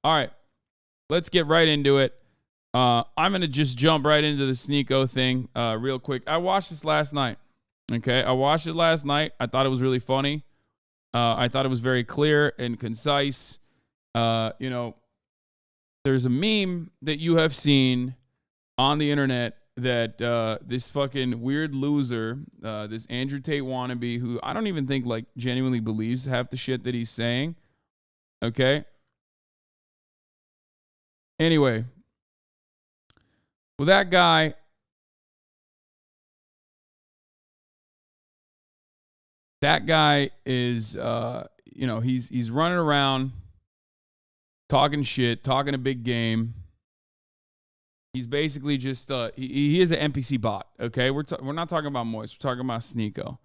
All right, let's get right into it. I'm going to just jump right into the Sneako thing real quick. I watched this last night. Okay, I watched it last night. I thought it was really funny. I thought it was very clear and concise. You know, there's a meme that you have seen on the internet that this fucking weird loser, this Andrew Tate wannabe, who I don't even think like genuinely believes half the shit that he's saying. Okay. Anyway, well, that guy is, you know, he's running around talking shit, talking a big game. He's basically just, he is an NPC bot, okay? We're not talking about Moist. We're talking about Sneako.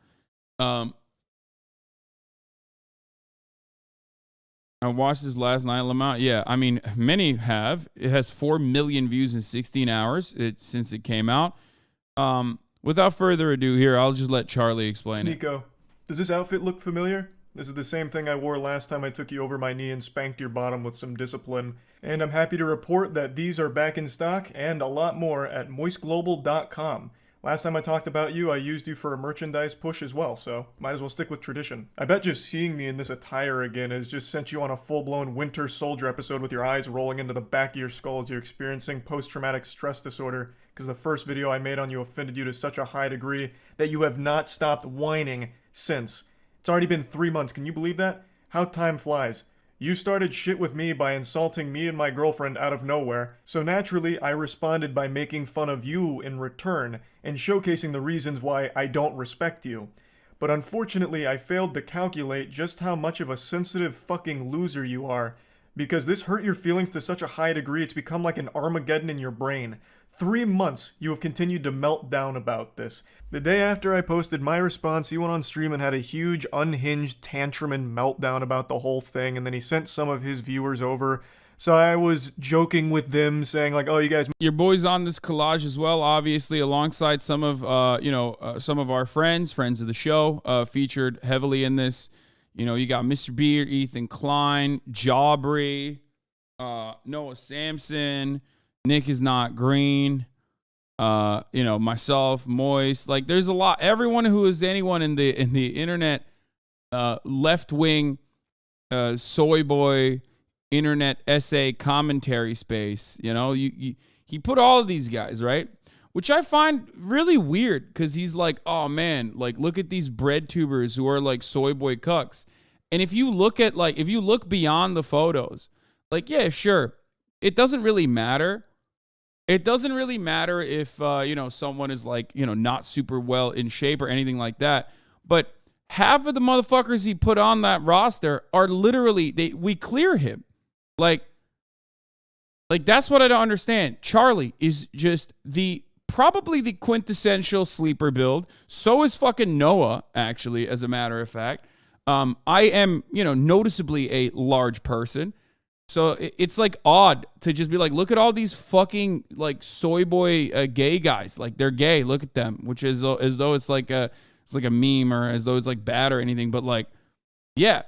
I watched this last night, Lamont. Yeah, I mean, many have. It has 4 million views in 16 hours since it came out. Without further ado here, I'll just let Charlie explain it. Sneako, does this outfit look familiar? This is the same thing I wore last time I took you over my knee and spanked your bottom with some discipline. And I'm happy to report that these are back in stock and a lot more at MoistCr1TiKaL.com. Last time I talked about you, I used you for a merchandise push as well, so might as well stick with tradition. I bet just seeing me in this attire again has just sent you on a full-blown Winter Soldier episode with your eyes rolling into the back of your skull as you're experiencing post-traumatic stress disorder, because the first video I made on you offended you to such a high degree that you have not stopped whining since. It's already been 3 months, can you believe that? How time flies. You started shit with me by insulting me and my girlfriend out of nowhere, so naturally I responded by making fun of you in return, and showcasing the reasons why I don't respect you. But unfortunately I failed to calculate just how much of a sensitive fucking loser you are, because this hurt your feelings to such a high degree it's become like an Armageddon in your brain. 3 months you have continued to melt down about this. The day after I posted my response, he went on stream and had a huge unhinged tantrum and meltdown about the whole thing, and then he sent some of his viewers over. So I was joking with them, saying like, oh, you guys... Your boy's on this collage as well, obviously, alongside some of, some of our friends of the show, featured heavily in this. You know, you got Mr. Beard, Ethan Klein, Jawbry, Noah Sampson, Nick is not green, myself, Moist. Like, there's a lot. Everyone who is anyone in the internet, left wing, soy boy, internet essay commentary space. You know, he put all of these guys, right? Which I find really weird, because he's like, oh man, like look at these bread tubers who are like soy boy cucks. And if you look beyond the photos, like, yeah, sure, it doesn't really matter. It doesn't really matter if, someone is like, not super well in shape or anything like that. But half of the motherfuckers he put on that roster are literally, we clear him. Like that's what I don't understand. Charlie is just probably the quintessential sleeper build. So is fucking Noah, actually, as a matter of fact. I am, noticeably a large person. So it's like odd to just be like, look at all these fucking like soy boy gay guys. Like, they're gay. Look at them, which is as though it's like a meme, or as though it's like bad or anything. But like, yeah,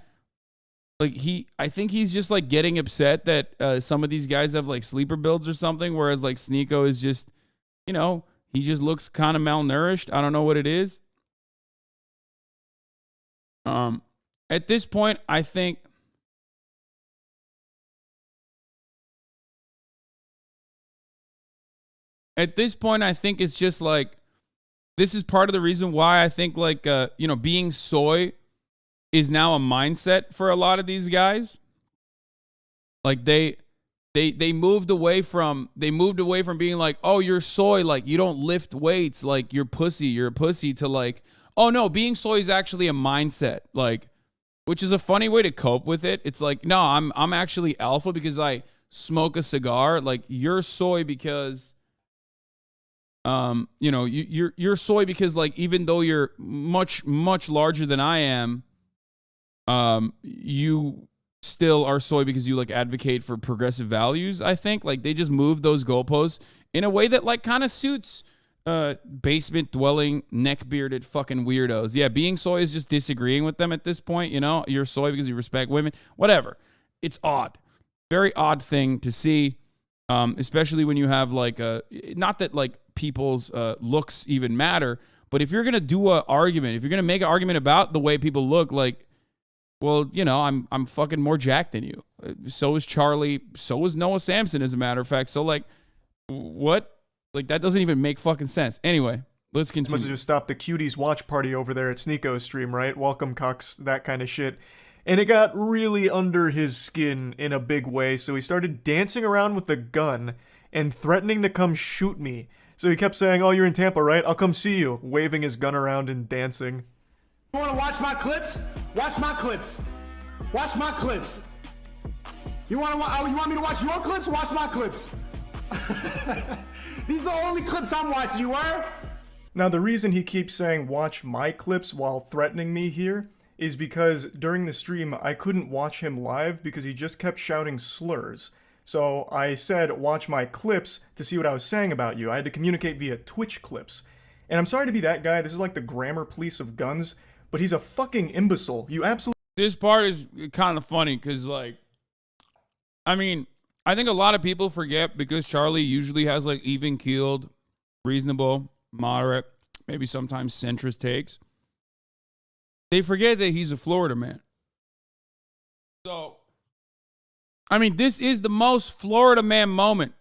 like I think he's just like getting upset that some of these guys have like sleeper builds or something. Whereas like Sneako is just, he just looks kind of malnourished. I don't know what it is. At this point, I think it's just like, this is part of the reason why I think like, being soy is now a mindset for a lot of these guys. Like they moved away from being like, oh, you're soy, like you don't lift weights, like you're a pussy, to like, oh no, being soy is actually a mindset, like, which is a funny way to cope with it. It's like, no, I'm actually alpha because I smoke a cigar. Like, you're soy because you're soy because like, even though you're much larger than I am, you still are soy because you like advocate for progressive values. I think like they just moved those goalposts in a way that like kind of suits basement dwelling, neck bearded fucking weirdos. Yeah, being soy is just disagreeing with them at this point. You're soy because you respect women. Whatever. It's odd. very odd thing to see, especially when you have like not that like people's looks even matter, but if you're gonna do an argument, if you're gonna make an argument about the way people look, like, well, you know, I'm fucking more jacked than you. So is Charlie. So is Noah Samson, as a matter of fact. So like, what? Like that doesn't even make fucking sense. Anyway, let's continue. Must have just stopped the cuties watch party over there at Sneako's stream, right? Welcome cucks, that kind of shit. And it got really under his skin in a big way, so he started dancing around with the gun and threatening to come shoot me. So he kept saying, "Oh, you're in Tampa, right? I'll come see you," waving his gun around and dancing. You wanna watch my clips? Watch my clips. Watch my clips. You want me to watch your clips? Watch my clips. These are the only clips I'm watching, you are? Now, the reason he keeps saying watch my clips while threatening me here is because during the stream I couldn't watch him live because he just kept shouting slurs. So I said watch my clips to see what I was saying about you. I had to communicate via Twitch clips. And I'm sorry to be that guy, this is like the grammar police of guns, but he's a fucking imbecile. You absolutely... This part is kind of funny because, like, I mean, I think a lot of people forget because Charlie usually has like even-keeled, reasonable, moderate, maybe sometimes centrist takes. They forget that he's a Florida man. So, I mean, this is the most Florida man moment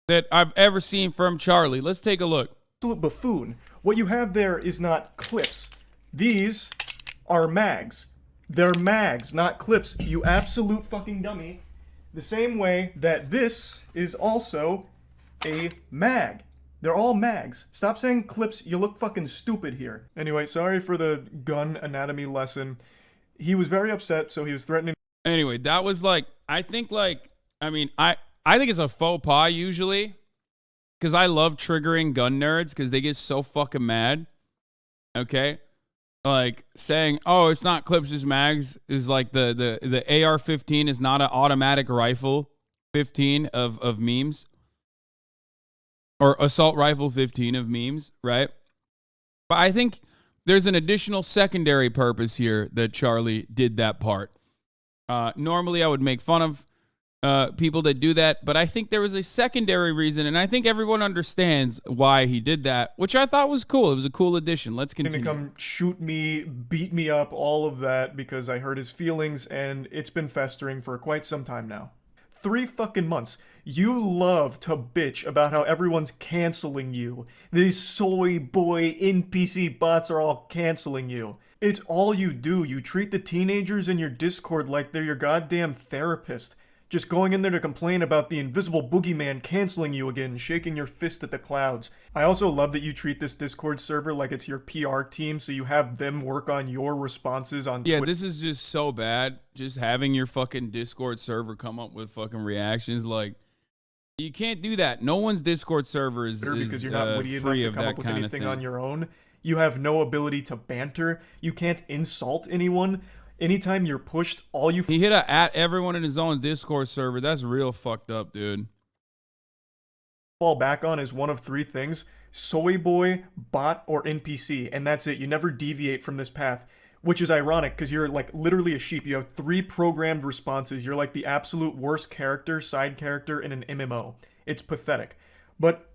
that I've ever seen from Charlie. Let's take a look. Absolute buffoon. What you have there is not clips. These are mags. They're mags, not clips, you absolute fucking dummy. The same way that this is also a mag. They're all mags. Stop saying clips, you look fucking stupid here. Anyway, sorry for the gun anatomy lesson. He was very upset, so he was threatening. Anyway, that was like, I think it's a faux pas usually, because I love triggering gun nerds because they get so fucking mad. Okay? Like saying, oh, it's not clips, it's mags, is like the AR-15 is not an automatic rifle 15 of memes. Or assault rifle 15 of memes, right? But I think there's an additional secondary purpose here that Charlie did that part. Normally I would make fun of people that do that, but I think there was a secondary reason, and I think everyone understands why he did that, which I thought was cool. It was a cool addition. Let's continue. To come shoot me, beat me up, all of that, because I hurt his feelings, and it's been festering for quite some time now. 3 fucking months. You love to bitch about how everyone's canceling you. These soy boy NPC bots are all canceling you. It's all you do. You treat the teenagers in your Discord like they're your goddamn therapist. Just going in there to complain about the invisible boogeyman canceling you again, shaking your fist at the clouds. I also love that you treat this Discord server like it's your PR team, so you have them work on your responses on Twitter. Yeah, this is just so bad. Just having your fucking Discord server come up with fucking reactions, like, you can't do that. No one's Discord server is because you're not witty enough to come up with anything on your own. You have no ability to banter. You can't insult anyone. Anytime you're pushed, all you... He hit a at everyone in his own Discord server. That's real fucked up, dude. Fall back on is one of 3 things: soy boy, bot, or NPC, and that's it. You never deviate from this path, which is ironic because you're like literally a sheep. You have 3 programmed responses. You're like the absolute worst character, side character in an MMO. It's pathetic. But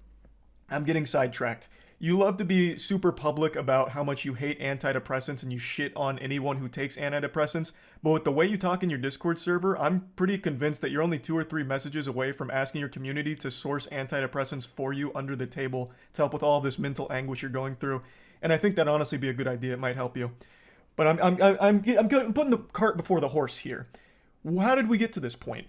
I'm getting sidetracked. You love to be super public about how much you hate antidepressants and you shit on anyone who takes antidepressants, but with the way you talk in your Discord server, I'm pretty convinced that you're only 2 or 3 messages away from asking your community to source antidepressants for you under the table to help with all of this mental anguish you're going through. And I think that'd honestly be a good idea. It might help you. But I'm putting the cart before the horse here. How did we get to this point?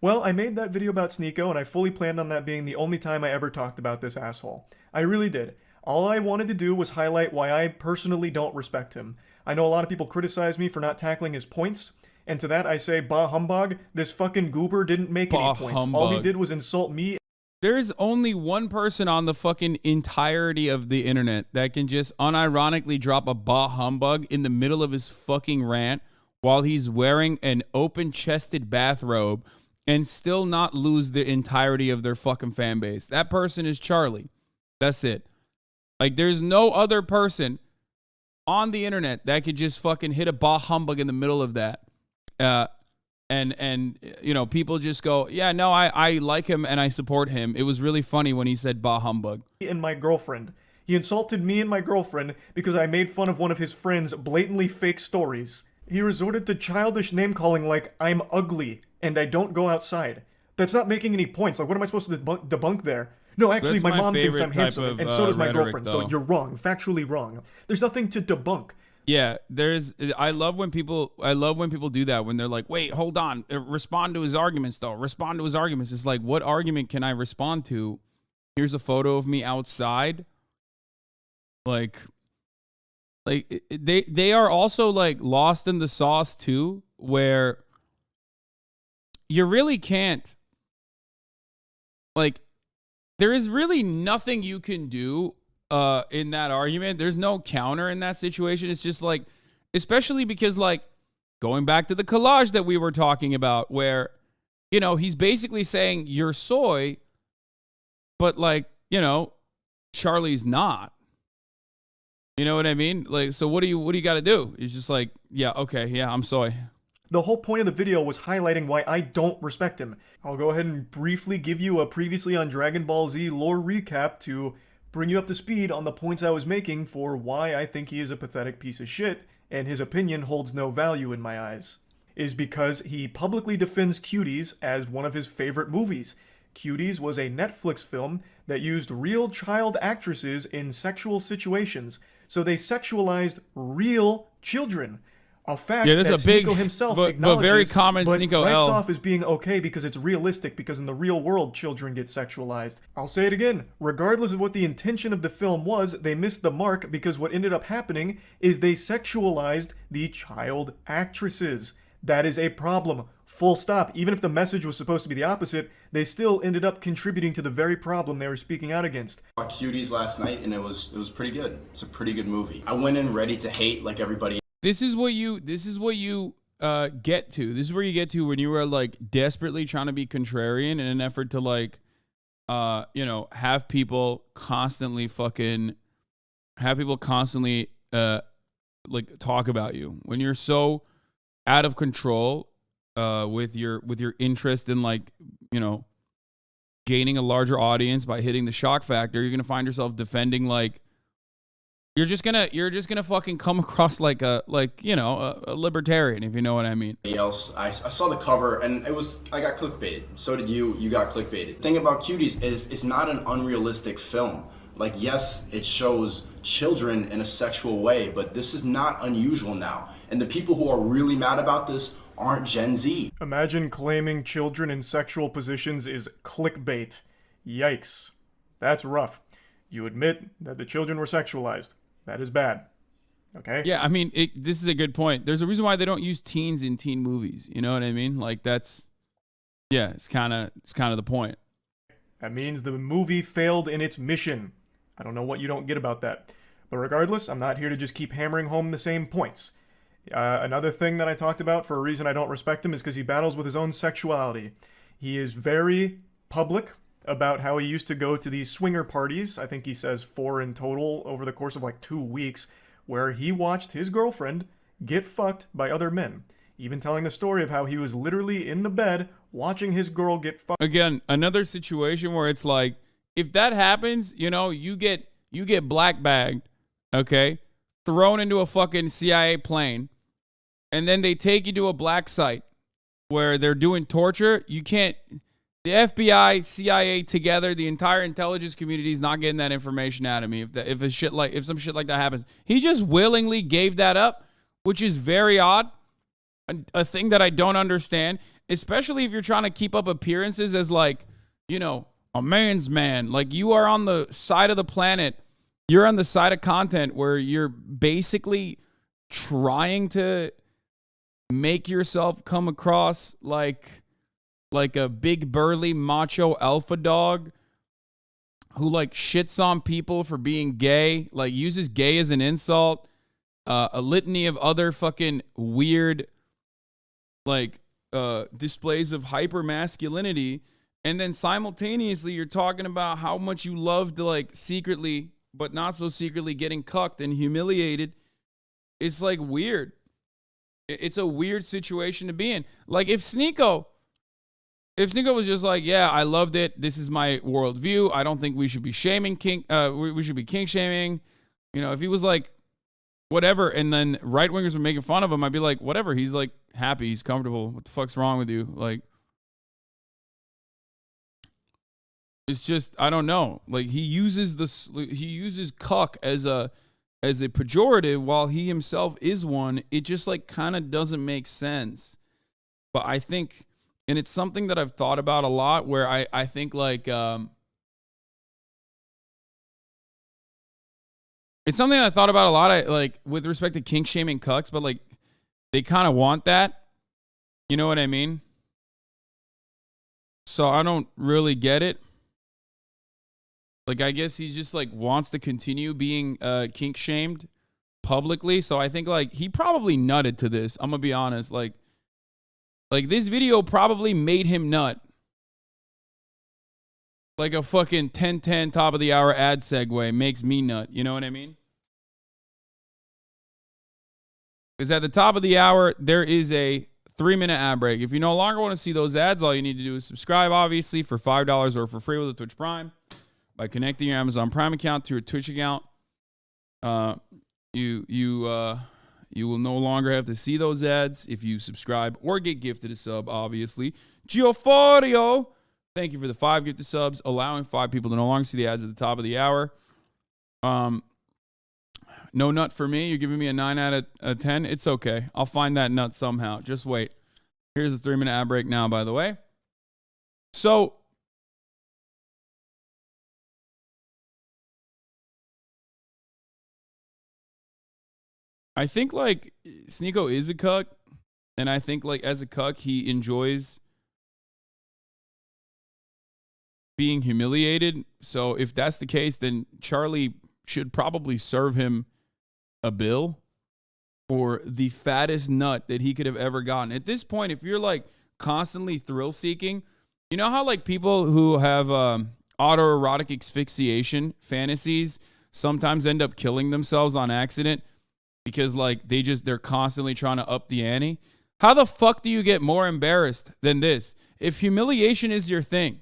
Well, I made that video about Sneako, and I fully planned on that being the only time I ever talked about this asshole. I really did. All I wanted to do was highlight why I personally don't respect him. I know a lot of people criticize me for not tackling his points, and to that I say, bah humbug, this fucking goober didn't make any points. Humbug. All he did was insult me. There's only one person on the fucking entirety of the internet that can just unironically drop a bah humbug in the middle of his fucking rant while he's wearing an open-chested bathrobe and still not lose the entirety of their fucking fan base. That person is Charlie. That's it. Like, there's no other person on the internet that could just fucking hit a bah humbug in the middle of that And you know, people just go, yeah, no, I like him and I support him. It was really funny when he said bah humbug. And my girlfriend. He insulted me and my girlfriend because I made fun of one of his friend's blatantly fake stories. He resorted to childish name-calling like, I'm ugly, and I don't go outside. That's not making any points. Like, what am I supposed to debunk there? No, actually, That's my my mom thinks favorite I'm type handsome, of, and so does my rhetoric, girlfriend. though. So you're wrong. Factually wrong. There's nothing to debunk. Yeah, I love when people do that, when they're like, wait, hold on, respond to his arguments though. Respond to his arguments. It's like, what argument can I respond to? Here's a photo of me outside. Like they are also like lost in the sauce too, where you really can't, like, there is really nothing you can do in that argument. There's no counter in that situation. It's just like, especially because, like, going back to the collage that we were talking about, where, you know, he's basically saying you're soy, but, like, you know, Charlie's not. You know what I mean? Like, so what do you got to do? He's just like, yeah, okay, yeah, I'm soy. The whole point of the video was highlighting why I don't respect him. I'll go ahead and briefly give you a previously on Dragon Ball Z lore recap to bring you up to speed on the points I was making for why I think he is a pathetic piece of shit, and his opinion holds no value in my eyes. Is because he publicly defends Cuties as one of his favorite movies. Cuties was a Netflix film that used real child actresses in sexual situations, so they sexualized real children. A fact Yeah, that's that a big, Sneako himself but acknowledges, very common but Sneako writes L. off as being okay because it's realistic, because in the real world, children get sexualized. I'll say it again, regardless of what the intention of the film was, they missed the mark because what ended up happening is they sexualized the child actresses. That is a problem. Full stop. Even if the message was supposed to be the opposite, they still ended up contributing to the very problem they were speaking out against. I saw Cuties last night and it was pretty good. It's a pretty good movie. I went in ready to hate like everybody. This is what you get to. This is where you get to when you are like desperately trying to be contrarian in an effort to like, you know, have people constantly like talk about you. When you're so out of control with your interest in, like, you know, gaining a larger audience by hitting the shock factor, you're gonna find yourself defending, like, you're just gonna fucking come across like a libertarian, if you know what I mean. Else, I saw the cover and I got clickbaited. So did you. You got clickbaited. The thing about Cuties is it's not an unrealistic film. Like, yes, it shows children in a sexual way, but this is not unusual now. And the people who are really mad about this aren't Gen Z. Imagine claiming children in sexual positions is clickbait. Yikes. That's rough. You admit that the children were sexualized. That is bad. Okay? Yeah, I mean, this is a good point. There's a reason why they don't use teens in teen movies. You know what I mean? Like, it's kind of the point. That means the movie failed in its mission. I don't know what you don't get about that. But regardless, I'm not here to just keep hammering home the same points. Another thing that I talked about for a reason I don't respect him is because he battles with his own sexuality. He is very public about how he used to go to these swinger parties. I think he says 4 in total over the course of like 2 weeks, where he watched his girlfriend get fucked by other men. Even telling the story of how he was literally in the bed watching his girl get fucked. Again, another situation where it's like, if that happens, you know, you get black bagged, okay, thrown into a fucking CIA plane, and then they take you to a black site where they're doing torture. You can't. The FBI, CIA together, the entire intelligence community is not getting that information out of me. If some shit like that happens, he just willingly gave that up, which is very odd. A thing that I don't understand, especially if you're trying to keep up appearances as, like, you know, a man's man. Like, you are on the side of the planet. You're on the side of content where you're basically trying to make yourself come across like a big burly macho alpha dog who, like, shits on people for being gay, like uses gay as an insult, a litany of other fucking weird, like, displays of hyper masculinity. And then simultaneously you're talking about how much you love to, like, secretly, but not so secretly, getting cucked and humiliated. It's like weird. It's a weird situation to be in. Like if Sneako was just like, yeah, I loved it. This is my worldview. I don't think we should be shaming kink. We should be kink shaming. You know, if he was like, whatever, and then right wingers were making fun of him, I'd be like, whatever. He's like happy. He's comfortable. What the fuck's wrong with you? Like, it's just, I don't know. Like he uses cuck as a pejorative while he himself is one. It just like kind of doesn't make sense. But I think, and it's something that I've thought about a lot, where I think like it's something I thought about a lot. Like with respect to kink shaming cucks, but like they kind of want that. You know what I mean? So I don't really get it. Like I guess he just like wants to continue being kink shamed publicly. So I think like he probably nutted to this. I'm gonna be honest. Like this video probably made him nut. Like a fucking 10:10 top of the hour ad segue makes me nut. You know what I mean? Because at the top of the hour, there is a 3-minute ad break. If you no longer want to see those ads, all you need to do is subscribe, obviously, for $5 or for free with a Twitch Prime by connecting your Amazon Prime account to your Twitch account. You will no longer have to see those ads if you subscribe or get gifted a sub, obviously. Gioforio, thank you for the 5 gifted subs, allowing 5 people to no longer see the ads at the top of the hour. No nut for me. You're giving me a 9 out of 10. It's okay. I'll find that nut somehow. Just wait. Here's a 3-minute ad break now, by the way. So, I think like Sneako is a cuck, and I think like as a cuck he enjoys being humiliated. So if that's the case, then Charlie should probably serve him a bill for the fattest nut that he could have ever gotten. At this point, if you're like constantly thrill seeking, you know how like people who have autoerotic asphyxiation fantasies sometimes end up killing themselves on accident because like they're constantly trying to up the ante. How the fuck do you get more embarrassed than this? If humiliation is your thing,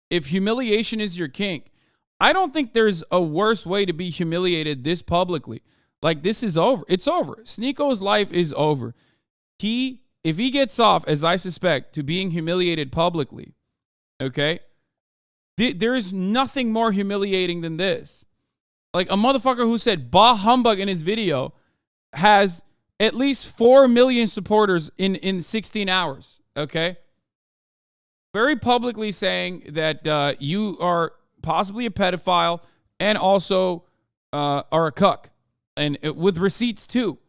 if humiliation is your kink, I don't think there's a worse way to be humiliated this publicly. Like this is over. It's over. Sneako's life is over. If he gets off, as I suspect, to being humiliated publicly, okay, there is nothing more humiliating than this. Like a motherfucker who said bah humbug in his video has at least 4 million supporters in 16 hours, okay? Very publicly saying that you are possibly a pedophile and also are a cuck. And with receipts too.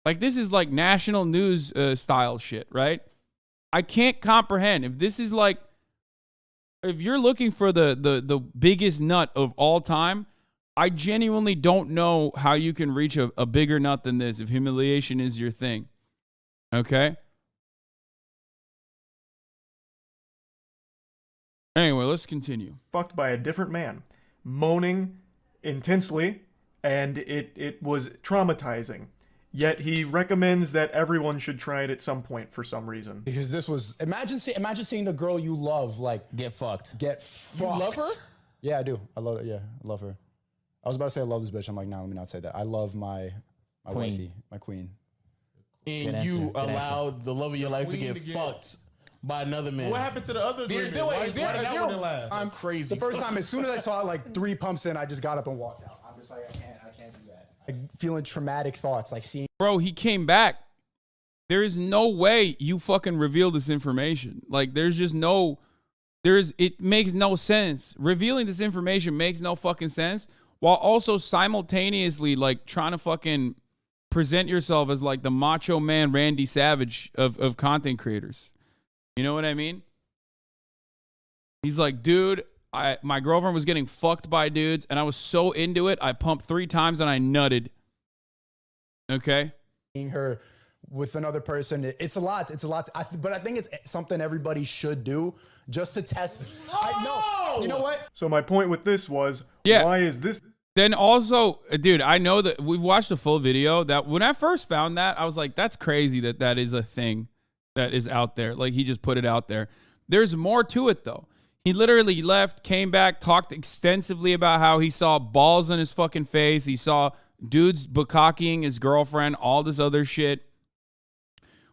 Like this is like national news style shit, right? I can't comprehend. If this is like, if you're looking for the biggest nut of all time, I genuinely don't know how you can reach a bigger nut than this if humiliation is your thing. Okay? Anyway, let's continue. Fucked by a different man, moaning intensely, and it was traumatizing. Yet he recommends that everyone should try it at some point for some reason. Because this was imagine seeing the girl you love like get fucked. Get fucked. You love her? Yeah, I do. I love it. Yeah, I love her. I was about to say I love this bitch. I'm like, no, let me not say that. I love my wifey, my queen. And you allowed the love of your life to get fucked by another man. What happened to the other agreement? Why did that one didn't last? I'm crazy. The first time, as soon as I saw it, like 3 pumps in, I just got up and walked out. I'm just like, I can't do that. Like feeling traumatic thoughts, like seeing. Bro, he came back. There is no way you fucking reveal this information. Like, there's just no, it makes no sense. Revealing this information makes no fucking sense, while also simultaneously, like, trying to fucking present yourself as, like, the macho man Randy Savage of content creators. You know what I mean? He's like, dude, my girlfriend was getting fucked by dudes, and I was so into it, I pumped 3 times and I nutted. Okay? Seeing her with another person, it's a lot. But I think it's something everybody should do just to test. I know. You know what? So my point with this was, Yeah. why is this Then also, dude, I know that we've watched the full video. That when I first found that, I was like, that's crazy that that is a thing that is out there. Like, he just put it out there. There's more to it, though. He literally left, came back, talked extensively about how he saw balls on his fucking face. He saw dudes bukkakking his girlfriend, all this other shit.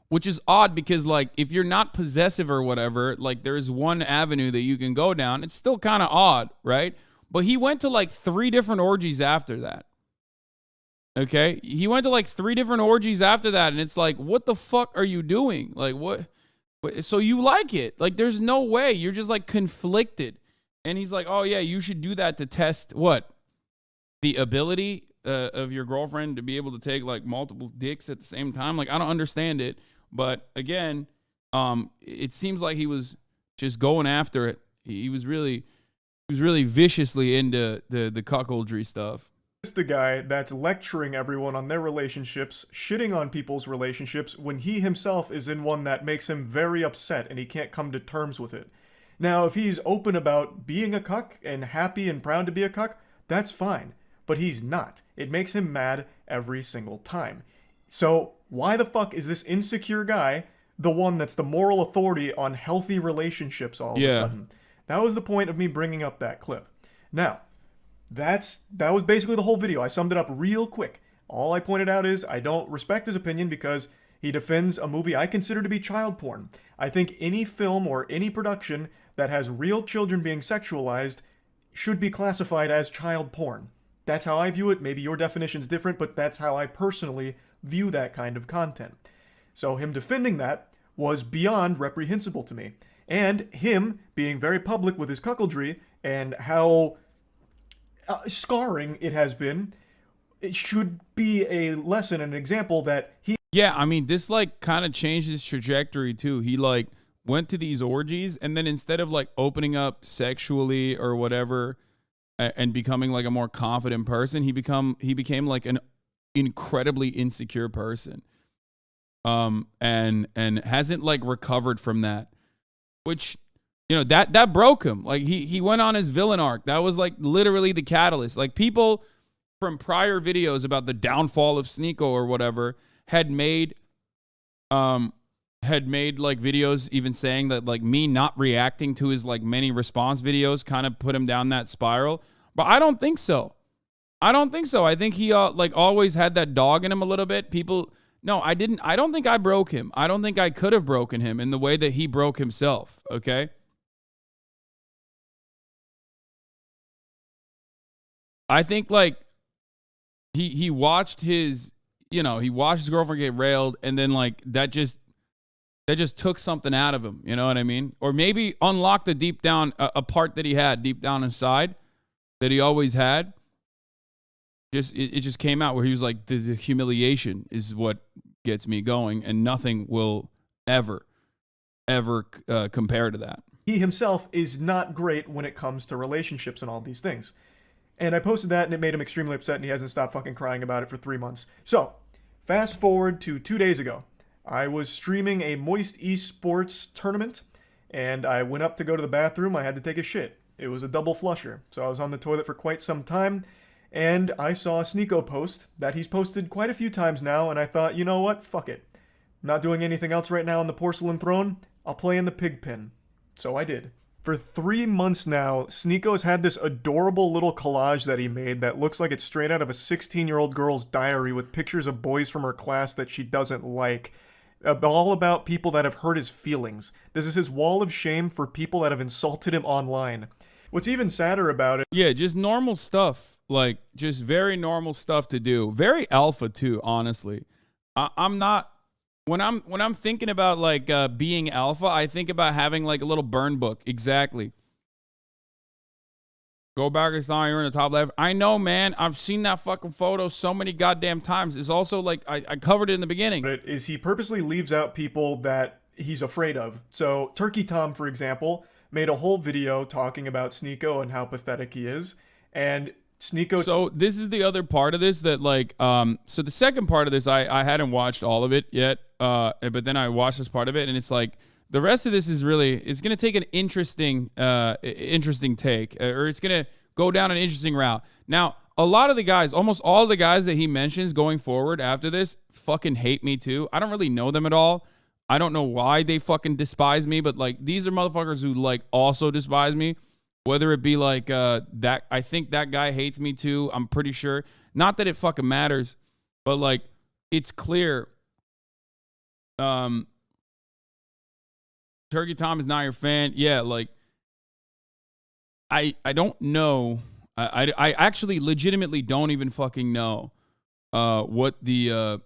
Which is odd because, like, if you're not possessive or whatever, like, there's one avenue that you can go down. It's still kind of odd, right? But he went to, like, 3 different orgies after that. Okay? He went to, like, 3 different orgies after that, and it's like, what the fuck are you doing? Like, what? So you like it. Like, there's no way. You're just, like, conflicted. And he's like, oh, yeah, you should do that to test what? The ability of your girlfriend to be able to take, like, multiple dicks at the same time? Like, I don't understand it. But again, it seems like he was just going after it. He was really viciously into the cuckoldry stuff. This is the guy that's lecturing everyone on their relationships, shitting on people's relationships when he himself is in one that makes him very upset and he can't come to terms with it. Now, if he's open about being a cuck and happy and proud to be a cuck, that's fine. But he's not. It makes him mad every single time. So why the fuck is this insecure guy the one that's the moral authority on healthy relationships all of a sudden? That was the point of me bringing up that clip. Now, that was basically the whole video. I summed it up real quick. All I pointed out is I don't respect his opinion because he defends a movie I consider to be child porn. I think any film or any production that has real children being sexualized should be classified as child porn. That's how I view it. Maybe your definition's different, but that's how I personally view that kind of content. So him defending that was beyond reprehensible to me. And him being very public with his cuckoldry and how scarring it has been, it should be a lesson, an example that he... Yeah, I mean, this, like, kind of changed his trajectory, too. He, like, went to these orgies, and then instead of, like, opening up sexually or whatever and becoming, like, a more confident person, he became like, an incredibly insecure person. And hasn't, like, recovered from that. Which, you know, that broke him. Like, he went on his villain arc. That was, like, literally the catalyst. Like, people from prior videos about the downfall of Sneako or whatever had made like videos even saying that, like, me not reacting to his, like, many response videos kind of put him down that spiral. But I don't think so. I think he like always had that dog in him a little bit. I don't think I broke him. I don't think I could have broken him in the way that he broke himself. Okay. I think, like, he watched his girlfriend get railed, and then, like, that just took something out of him. You know what I mean? Or maybe unlocked a part that he had deep down inside that he always had. It just came out where he was like, the humiliation is what gets me going, and nothing will ever compare to that. He himself is not great when it comes to relationships and all these things. And I posted that, and it made him extremely upset, and he hasn't stopped fucking crying about it for 3 months. So, fast forward to 2 days ago. I was streaming a Moist Esports tournament, and I went up to go to the bathroom. I had to take a shit. It was a double flusher, so I was on the toilet for quite some time. And I saw a Sneako post that he's posted quite a few times now, and I thought, you know what? Fuck it. I'm not doing anything else right now on the porcelain throne. I'll play in the pig pen. So I did. For 3 months now, Sneako's had this adorable little collage that he made that looks like it's straight out of a 16-year-old girl's diary with pictures of boys from her class that she doesn't like. All about people that have hurt his feelings. This is his wall of shame for people that have insulted him online. What's even sadder about it... Yeah, just normal stuff. Like, just very normal stuff to do. Very alpha, too, honestly. I'm not... When I'm thinking about, like, being alpha, I think about having, like, a little burn book. Exactly. Go back and saw you're in the top left. I know, man. I've seen that fucking photo so many goddamn times. It's also, like, I covered it in the beginning. But is he purposely leaves out people that he's afraid of. So, Turkey Tom, for example, made a whole video talking about Sneako and how pathetic he is. And Sneako... So this is the other part of this that, like, so the second part of this, I hadn't watched all of it yet, but then I watched this part of it, and it's like, the rest of this is really, it's going to take an interesting take, or it's going to go down an interesting route. Now, a lot of the guys, almost all the guys that he mentions going forward after this fucking hate me too. I don't really know them at all. I don't know why they fucking despise me, but like these are motherfuckers who like also despise me. Whether it be like that, I think that guy hates me too. I'm pretty sure. Not that it fucking matters, but like it's clear. Turkey Tom is not your fan. Yeah, like I don't know. I actually legitimately don't even fucking know what the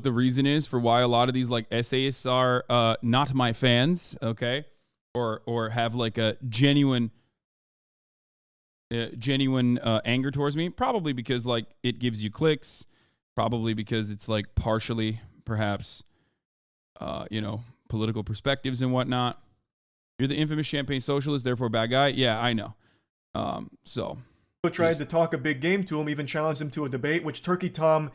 reason is for why a lot of these like essayists are not my fans, okay? Or have like a genuine anger towards me. Probably because like it gives you clicks. Probably because it's like partially perhaps political perspectives and whatnot. You're the infamous champagne socialist, therefore bad guy. Yeah, I know. So tried to talk a big game to him, even challenged him to a debate, which Turkey Tom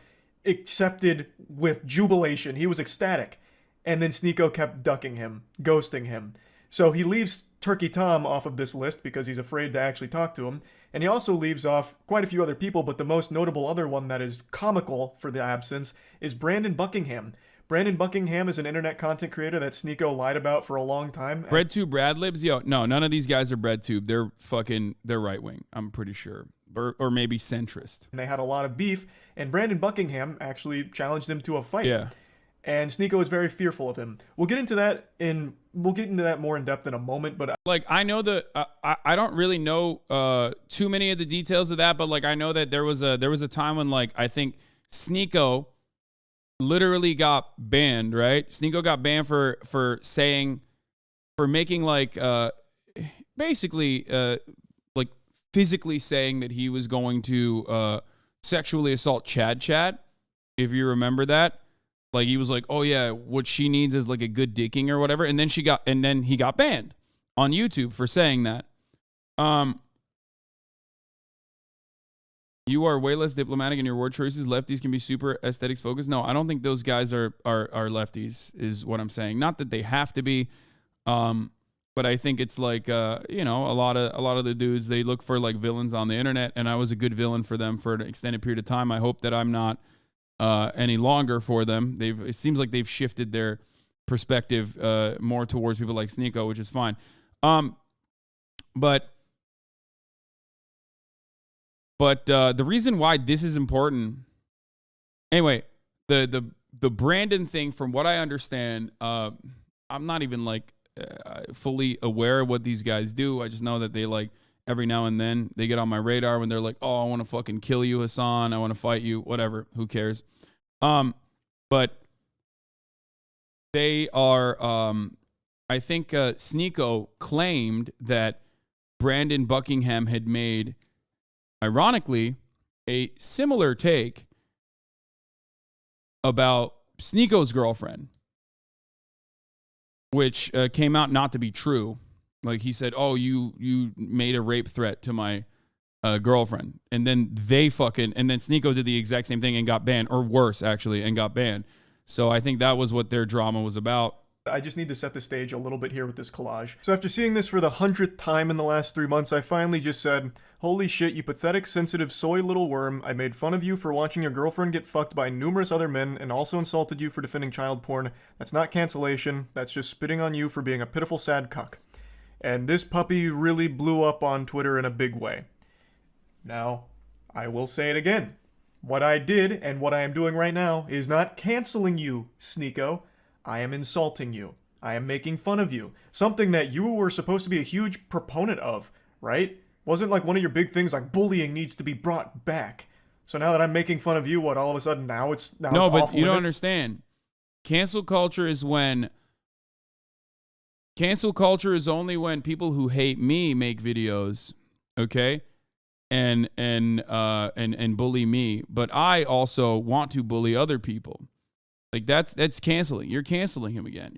accepted with jubilation. He was ecstatic. And then Sneako kept ducking him, ghosting him. So he leaves Turkey Tom off of this list because he's afraid to actually talk to him. And he also leaves off quite a few other people, but the most notable other one that is comical for the absence is Brandon Buckingham. Brandon Buckingham is an internet content creator that Sneako lied about for a long time. BreadTube Bradlibs? Yo, no, none of these guys are BreadTube. They're right wing, I'm pretty sure. Or maybe centrist. And they had a lot of beef, and Brandon Buckingham actually challenged them to a fight. Yeah. And Sneako is very fearful of him. We'll get into that more in depth in a moment, but like I know I don't really know too many of the details of that, but like I know that there was a time when like I think Sneako literally got banned, right? Sneako got banned for making like basically like physically saying that he was going to sexually assault Chad, if you remember that. Like he was like, oh yeah, what she needs is like a good dicking or whatever, and then he got banned on YouTube for saying that. You are way less diplomatic in your word choices. Lefties can be super aesthetics focused. No, I don't think those guys are lefties, is what I'm saying. Not that they have to be, but I think it's like a lot of the dudes, they look for like villains on the internet, and I was a good villain for them for an extended period of time. I hope that I'm not any longer for them. It seems like they've shifted their perspective more towards people like Sneako, which is fine. But the reason why this is important, anyway, the Brandon thing, from what I understand, I'm not even like fully aware of what these guys do. I just know that they like every now and then they get on my radar when they're like, oh, I want to fucking kill you, Hassan. I want to fight you, whatever. Who cares? But they are, I think Sneako claimed that Brandon Buckingham had made, ironically, a similar take about Sneako's girlfriend, which came out not to be true. Like he said, oh, you made a rape threat to my girlfriend. And then Sneako did the exact same thing and got banned, or worse, actually, and got banned. So I think that was what their drama was about. I just need to set the stage a little bit here with this collage. So after seeing this for the 100th time in the last 3 months, I finally just said, holy shit, you pathetic, sensitive, soy little worm. I made fun of you for watching your girlfriend get fucked by numerous other men, and also insulted you for defending child porn. That's not cancellation. That's just spitting on you for being a pitiful, sad cuck. And this puppy really blew up on Twitter in a big way. Now, I will say it again. What I did, and what I am doing right now, is not canceling you, Sneako. I am insulting you. I am making fun of you. Something that you were supposed to be a huge proponent of, right? Wasn't like one of your big things like bullying needs to be brought back. So now that I'm making fun of you, what, all of a sudden now it's no, it's but off you don't limit? understand. Cancel culture is only when people who hate me make videos, okay? And bully me, but I also want to bully other people. Like that's canceling. You're canceling him again.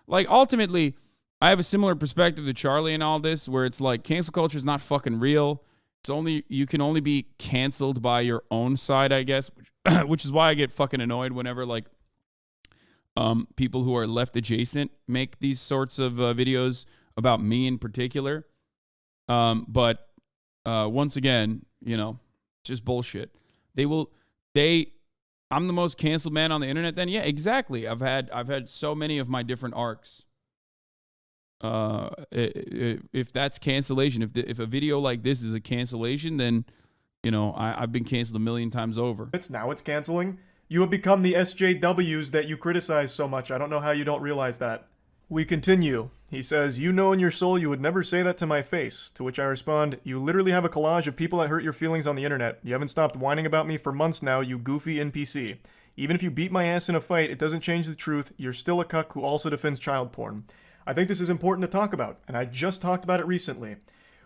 Like ultimately, I have a similar perspective to Charlie in all this, where it's like cancel culture is not fucking real. You can only be canceled by your own side, I guess, which is why I get fucking annoyed whenever like people who are left adjacent make these sorts of videos about me in particular. But once again, You know, it's just bullshit. I'm the most canceled man on the internet. Then yeah, exactly. I've had so many of my different arcs. If that's cancellation, if a video like this is a cancellation, then you know I've been canceled a million times over. It's canceling. You have become the SJWs that you criticize so much. I don't know how you don't realize that. We continue. He says, "You know in your soul you would never say that to my face." To which I respond, "You literally have a collage of people that hurt your feelings on the internet. You haven't stopped whining about me for months now, you goofy NPC. Even if you beat my ass in a fight, it doesn't change the truth. You're still a cuck who also defends child porn." I think this is important to talk about, and I just talked about it recently.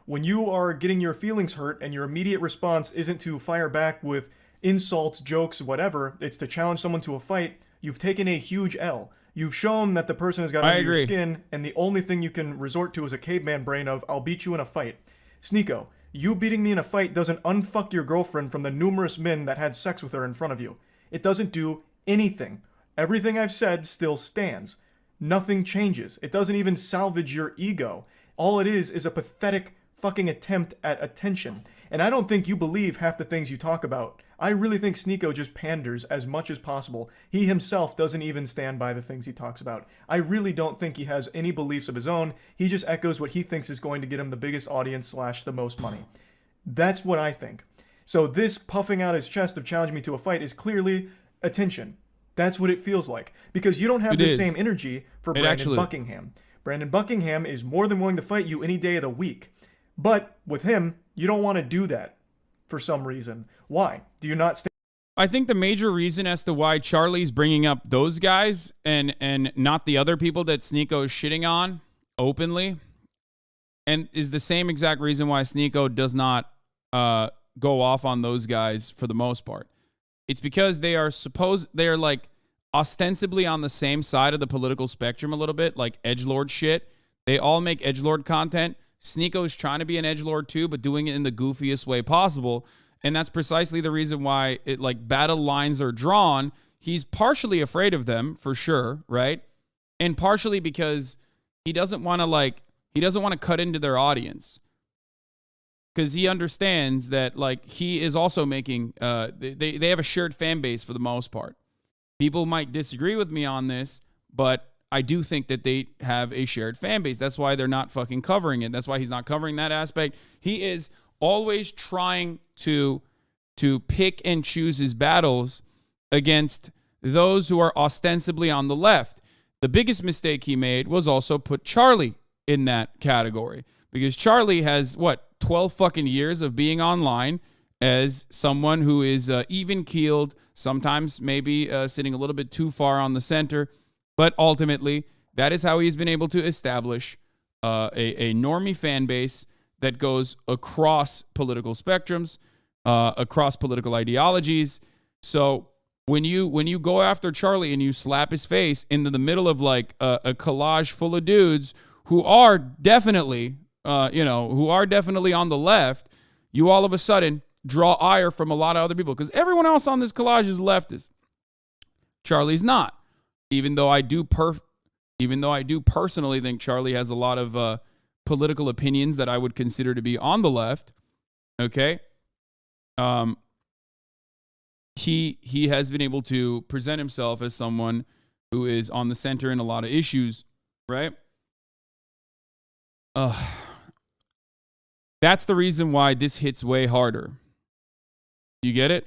When you are getting your feelings hurt and your immediate response isn't to fire back with insults, jokes, whatever, it's to challenge someone to a fight, you've taken a huge L. You've shown that the person has got under your skin, and the only thing you can resort to is a caveman brain of, I'll beat you in a fight. Sneako, you beating me in a fight doesn't unfuck your girlfriend from the numerous men that had sex with her in front of you. It doesn't do anything. Everything I've said still stands. Nothing changes. It doesn't even salvage your ego. All it is a pathetic fucking attempt at attention. And I don't think you believe half the things you talk about. I really think Sneako just panders as much as possible. He himself doesn't even stand by the things he talks about. I really don't think he has any beliefs of his own. He just echoes what he thinks is going to get him the biggest audience / the most money. That's what I think. So this puffing out his chest of challenging me to a fight is clearly attention. That's what it feels like. Because you don't have the same energy for Brandon Buckingham. Brandon Buckingham is more than willing to fight you any day of the week. But with him, you don't want to do that for some reason. Why? Do you not I think the major reason as to why Charlie's bringing up those guys and not the other people that Sneako is shitting on openly, and is the same exact reason why Sneako does not go off on those guys for the most part. It's because they're like ostensibly on the same side of the political spectrum a little bit, like edgelord shit. They all make edgelord content. Sneako's trying to be an edgelord too, but doing it in the goofiest way possible. And that's precisely the reason why battle lines are drawn. He's partially afraid of them, for sure, right? And partially because he doesn't want to cut into their audience. Because he understands that he is also making they have a shared fan base for the most part. People might disagree with me on this, but I do think that they have a shared fan base. That's why they're not fucking covering it. That's why he's not covering that aspect. He is always trying to pick and choose his battles against those who are ostensibly on the left. The biggest mistake he made was also put Charlie in that category, because Charlie has 12 fucking years of being online as someone who is even-keeled, sometimes maybe sitting a little bit too far on the center, but ultimately that is how he's been able to establish a normie fan base that goes across political spectrums, across political ideologies. So when you go after Charlie and you slap his face into the middle of a collage full of dudes who are definitely on the left, you all of a sudden draw ire from a lot of other people, because everyone else on this collage is leftist. Charlie's not. Even though I do personally think Charlie has a lot of political opinions that I would consider to be on the left. Okay. He has been able to present himself as someone who is on the center in a lot of issues, right? That's the reason why this hits way harder. You get it?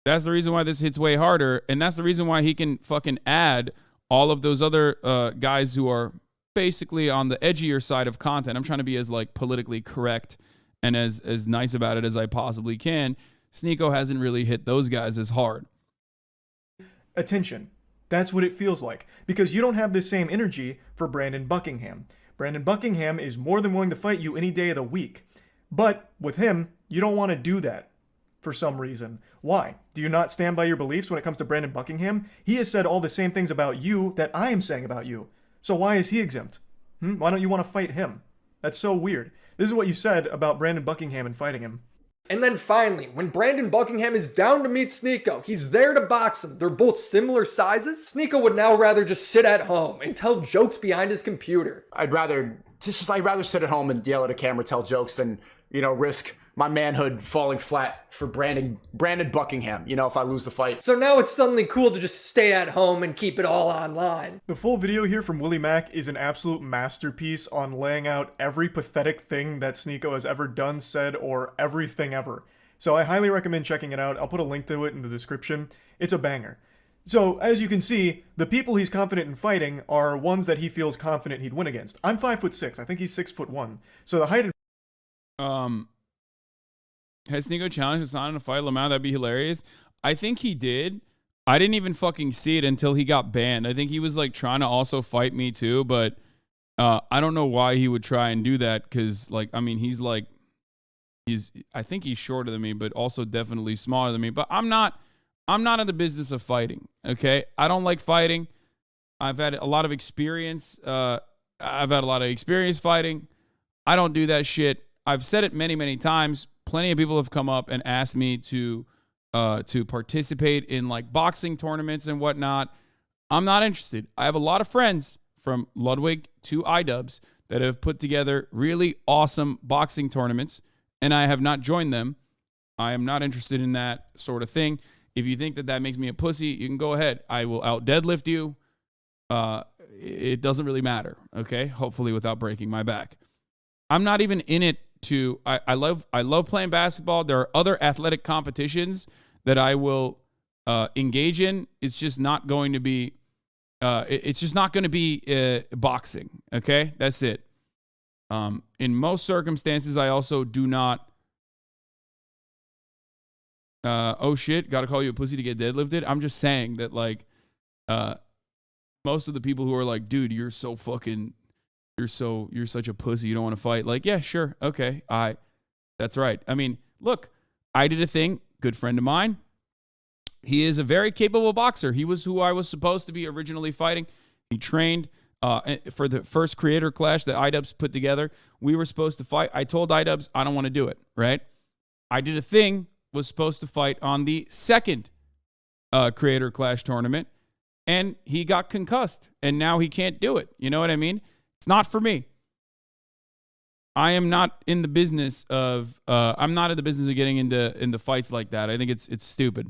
That's the reason why this hits way harder, and that's the reason why he can fucking add all of those other guys who are basically on the edgier side of content. I'm trying to be as politically correct and as nice about it as I possibly can. Sneako hasn't really hit those guys as hard. Attention. That's what it feels like, because you don't have the same energy for Brandon Buckingham. Brandon Buckingham is more than willing to fight you any day of the week. But with him, you don't want to do that for some reason. Why? Do you not stand by your beliefs when it comes to Brandon Buckingham? He has said all the same things about you that I am saying about you. So why is he exempt? Why don't you want to fight him? That's so weird. This is what you said about Brandon Buckingham and fighting him. And then finally, when Brandon Buckingham is down to meet Sneako, he's there to box him. They're both similar sizes. Sneako would now rather just sit at home and tell jokes behind his computer. I'd rather sit at home and yell at a camera, tell jokes than, risk my manhood falling flat for Brandon Buckingham, you know, if I lose the fight. So now it's suddenly cool to just stay at home and keep it all online. The full video here from Willie Mack is an absolute masterpiece on laying out every pathetic thing that Sneako has ever done, said, or everything ever. So I highly recommend checking it out. I'll put a link to it in the description. It's a banger. So, as you can see, the people he's confident in fighting are ones that he feels confident he'd win against. I'm 5'6". I think he's 6'1". So the height has Sneako challenged Hassan in a fight Lamau? That'd be hilarious. I think he did. I didn't even fucking see it until he got banned. I think he was like trying to also fight me too, but I don't know why he would try and do that because, like, I mean, I think he's shorter than me, but also definitely smaller than me. But I'm not in the business of fighting, okay? I don't like fighting. I've had a lot of experience. Fighting. I don't do that shit. I've said it many, many times. Plenty of people have come up and asked me to participate in like boxing tournaments and whatnot. I'm not interested. I have a lot of friends from Ludwig to iDubbbz that have put together really awesome boxing tournaments, and I have not joined them. I am not interested in that sort of thing. If you think that makes me a pussy, you can go ahead. I will out deadlift you. It doesn't really matter, okay? Hopefully without breaking my back. I'm not even in it to I love playing basketball. There are other athletic competitions that I will engage in. It's just not going to be boxing, okay? That's it. In most circumstances, I also do not oh shit, gotta call you a pussy to get deadlifted. I'm just saying that, like, most of the people who are like, dude, you're such a pussy, you don't want to fight. Like, yeah, sure, okay, that's right. I mean, look, I did a thing, good friend of mine. He is a very capable boxer. He was who I was supposed to be originally fighting. He trained for the first creator clash that iDubbbz put together. We were supposed to fight. I told iDubbbz, I don't want to do it, right? I did a thing, was supposed to fight on the second Creator Clash tournament, and he got concussed, and now he can't do it. You know what I mean? It's not for me. I am not in the business of getting into fights like that. I think it's stupid.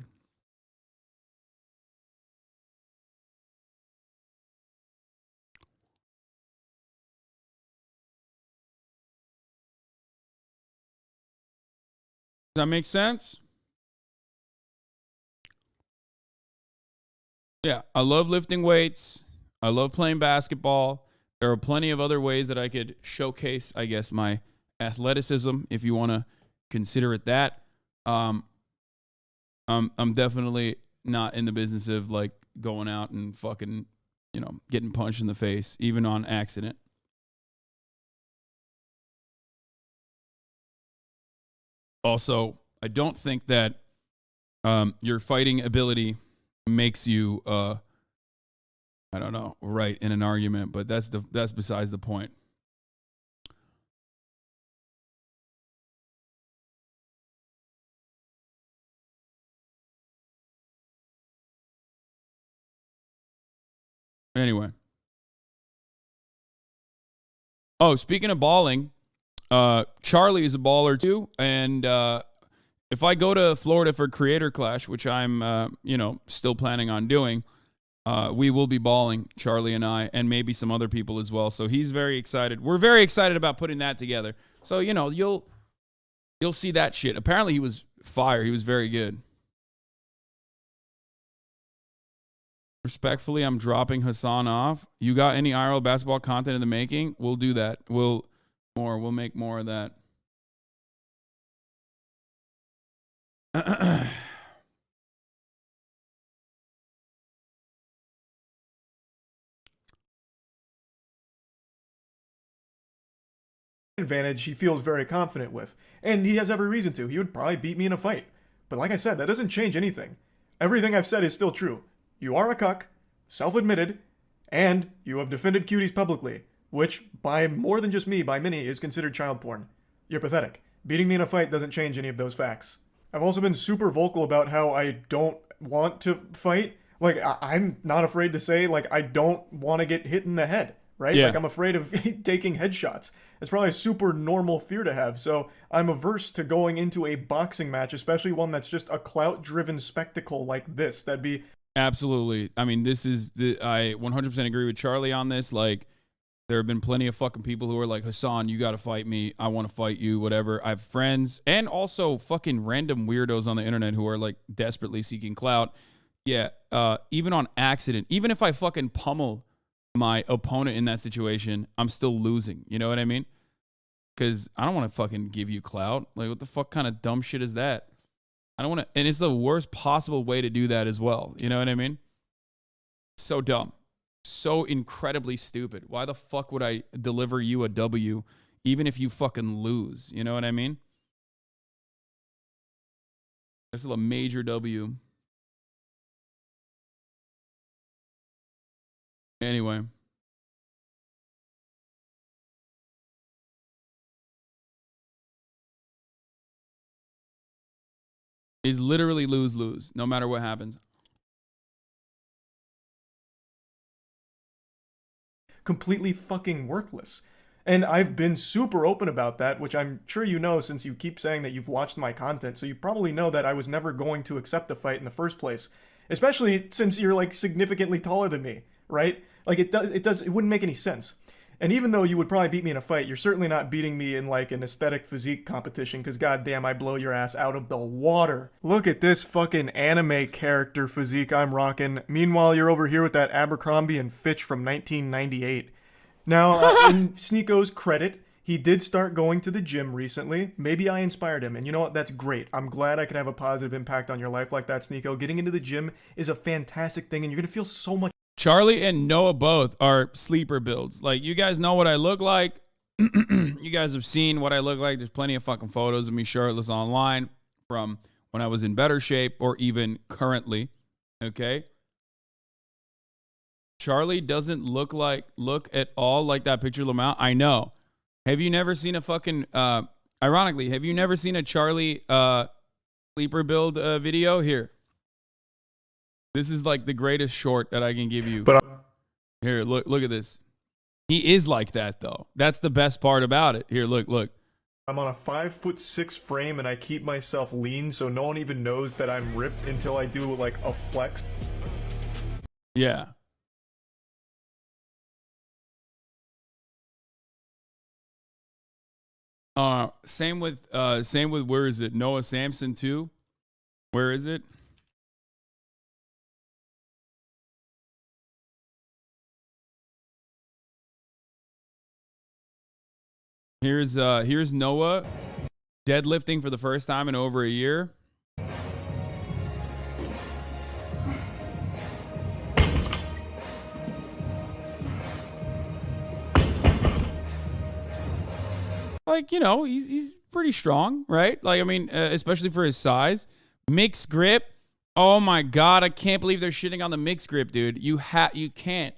Does that make sense? Yeah, I love lifting weights. I love playing basketball. There are plenty of other ways that I could showcase, I guess, my athleticism, if you want to consider it that. I'm definitely not in the business of like going out and fucking, getting punched in the face, even on accident. Also, I don't think that your fighting ability makes you, right in an argument, but that's besides the point. Anyway. Oh, speaking of balling, Charlie is a baller too, and if I go to Florida for Creator Clash, which I'm still planning on doing, we will be balling, Charlie and I, and maybe some other people as well. So he's very excited. We're very excited about putting that together. So you'll see that shit. Apparently he was fire. He was very good. Respectfully, I'm dropping Hassan off. You got any IRL basketball content in the making? We'll do that. We'll make more of that. Advantage he feels very confident with, and he has every reason to. He would probably beat me in a fight. But like I said, that doesn't change anything. Everything I've said is still true. You are a cuck, self-admitted, and you have defended cuties publicly, which, by more than just me, by many, is considered child porn. You're pathetic. Beating me in a fight doesn't change any of those facts. I've also been super vocal about how I don't want to fight. Like, I'm not afraid to say, like, I don't want to get hit in the head. right? Yeah. Like I'm afraid of taking headshots. It's probably a super normal fear to have. So I'm averse to going into a boxing match, especially one that's just a clout-driven spectacle like this. That'd be Absolutely. I mean, I 100% agree with Charlie on this. Like, there have been plenty of fucking people who are like, Hassan, you got to fight me. I want to fight you, whatever. I have friends and also fucking random weirdos on the internet who are like desperately seeking clout. Yeah. Even on accident, even if I fucking pummel my opponent in that situation, I'm still losing. You know what I mean? Because I don't want to fucking give you clout. Like, what the fuck kind of dumb shit is that? I don't want to, and it's the worst possible way to do that as well. You know what I mean? So dumb. So incredibly stupid. Why the fuck would I deliver you a W even if you fucking lose? You know what I mean? That's still a major W. Anyway. Is literally lose-lose, no matter what happens. completely fucking worthless. And I've been super open about that, which I'm sure you know since you keep saying that you've watched my content, so you probably know that I was never going to accept a fight in the first place. Especially since you're like significantly taller than me, right? Like it wouldn't make any sense. And even though you would probably beat me in a fight, you're certainly not beating me in like an aesthetic physique competition, because goddamn, I blow your ass out of the water. Look at this fucking anime character physique I'm rocking. Meanwhile, you're over here with that Abercrombie and Fitch from 1998. Now, in Sneako's credit, he did start going to the gym recently. Maybe I inspired him, and you know what? That's great. I'm glad I could have a positive impact on your life like that, Sneako. Getting into the gym is a fantastic thing, and you're going to feel so much. Charlie and Noah both are sleeper builds. Like, you guys know what I look like. You guys have seen what I look like. There's plenty of fucking photos of me shirtless online from when I was in better shape or even currently. Okay? Charlie doesn't look at all like that picture of Lamau. I know. Have you never seen a fucking, ironically, have you never seen a Charlie sleeper build video? Here. This is like the greatest short that I can give you. But here, look at this. He is like that, though. That's the best part about it. Here, look. I'm on a 5'6" frame, and I keep myself lean, so no one even knows that I'm ripped until I do like a flex. Yeah. Same with where is it? Noah Samson too? Where is it? Here's Noah deadlifting for the first time in over a year. Like, you know, he's pretty strong, right? Like, I mean, especially for his size. Mixed grip. Oh my God, I can't believe they're shitting on the mixed grip, dude. You can't.